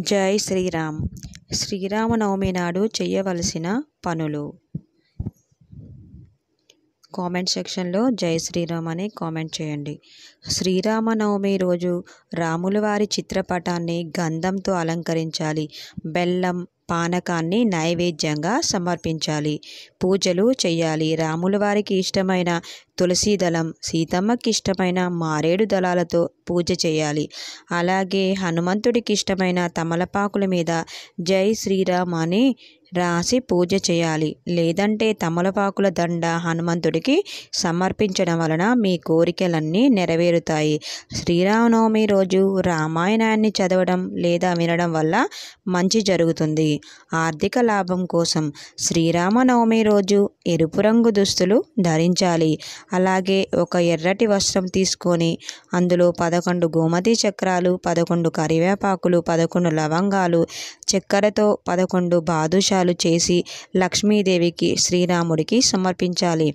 జై శ్రీరామ్. శ్రీరామనవమి నాడు చేయవలసిన పనులు. కామెంట్ సెక్షన్లో జై శ్రీరామ్ అని కామెంట్ చేయండి. శ్రీరామనవమి రోజు రాముల వారి చిత్రపటాన్ని గంధంతో అలంకరించాలి. బెల్లం, పానకాన్ని నైవేద్యంగా సమర్పించాలి. పూజలు చేయాలి. రాముల వారికి ఇష్టమైన తులసి దళం, సీతమ్మకి ఇష్టమైన మారేడు దళాలతో పూజ చేయాలి. అలాగే హనుమంతుడికి ఇష్టమైన తమలపాకుల మీద జై శ్రీరామ్ అని రాసి పూజ చేయాలి. లేదంటే తమలపాకుల దండ హనుమంతుడికి సమర్పించడం వలన మీ కోరికలన్నీ నెరవేరుతాయి. శ్రీరామనవమి రోజు రామాయణాన్ని చదవడం లేదా వినడం వల్ల మంచి జరుగుతుంది. ఆర్థిక లాభం కోసం శ్రీరామనవమి రోజు ఎరుపు రంగు దుస్తులు ధరించాలి. అలాగే ఒక ఎర్రటి వస్త్రం తీసుకొని అందులో 11 గోమతి చక్రాలు, 11 కరివేపాకులు, 11 లవంగాలు, చక్కెరతో 11 బాదుషాలు చేసి లక్ష్మీదేవికి, శ్రీరాముడికి సమర్పించాలి.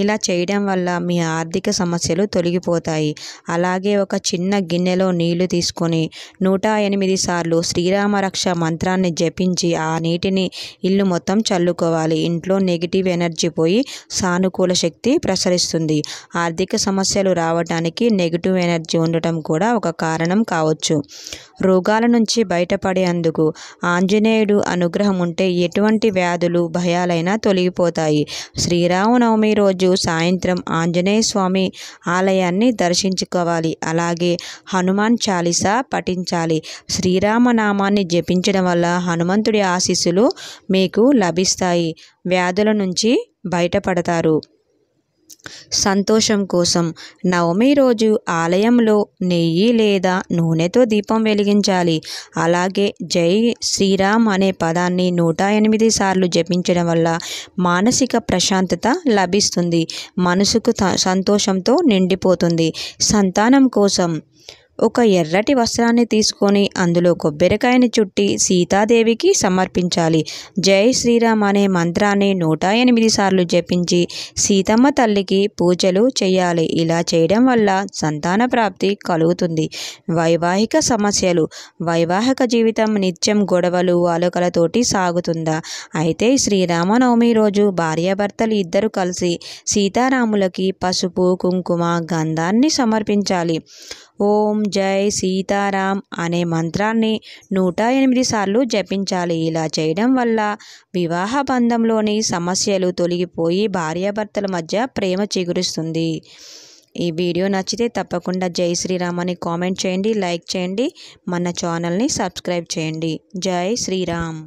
ఇలా చేయడం వల్ల మీ ఆర్థిక సమస్యలు తొలగిపోతాయి. అలాగే ఒక చిన్న గిన్నెలో నీళ్లు తీసుకొని 108 సార్లు శ్రీరామ రక్ష మంత్రాన్ని జపించి ఆ నీటిని ఇల్లు మొత్తం చల్లుకోవాలి. ఇంట్లో నెగిటివ్ ఎనర్జీ పోయి సానుకూల శక్తి ప్రసరిస్తుంది. ఆర్థిక సమస్యలు రావడానికి నెగిటివ్ ఎనర్జీ ఉండటం కూడా ఒక కారణం కావచ్చు. రోగాల నుంచి బయటపడేందుకు ఆంజనేయుడు అనుగ్రహం ఉంటే ఎటువంటి వ్యాధులు, భయాలైనా తొలగిపోతాయి. శ్రీరామనవమి రోజు సాయంత్రం ఆంజనేయ స్వామి ఆలయాన్ని దర్శించుకోవాలి. అలాగే హనుమాన్ చాలీసా పఠించాలి. శ్రీరామనామాన్ని జపించడం వల్ల హనుమంతుడి ఆశీస్సులు మీకు లభిస్తాయి. వ్యాధుల నుంచి బయటపడతారు. సంతోషం కోసం నవమి రోజు ఆలయంలో నెయ్యి లేదా నూనెతో దీపం వెలిగించాలి. అలాగే జై శ్రీరామ్ అనే పదాన్ని 108 సార్లు జపించడం వల్ల మానసిక ప్రశాంతత లభిస్తుంది. మనసుకు సంతోషంతో నిండిపోతుంది. సంతానం కోసం ఒక ఎర్రటి వస్త్రాన్ని తీసుకొని అందులో కొబ్బరికాయని చుట్టి సీతాదేవికి సమర్పించాలి. జై శ్రీరామ్ అనే మంత్రాన్ని 108 సార్లు జపించి సీతమ్మ తల్లికి పూజలు చేయాలి. ఇలా చేయడం వల్ల సంతాన ప్రాప్తి కలుగుతుంది. వైవాహిక సమస్యలు. వైవాహిక జీవితం నిత్యం గొడవలు, అలకలతోటి సాగుతుందా? అయితే శ్రీరామనవమి రోజు భార్యాభర్తలు ఇద్దరు కలిసి సీతారాములకి పసుపు, కుంకుమ, గంధాన్ని సమర్పించాలి. ఓం జై సీతారాం అనే మంత్రాన్ని 108 సార్లు జపించాలి. ఇలా చేయడం వల్ల వివాహ బంధంలోని సమస్యలు తొలగిపోయి భార్యాభర్తల మధ్య ప్రేమ చిగురిస్తుంది. ఈ వీడియో నచ్చితే తప్పకుండా జై శ్రీరామ్ అని కామెంట్ చేయండి, లైక్ చేయండి, మన ఛానల్ని సబ్స్క్రైబ్ చేయండి. జై శ్రీరామ్.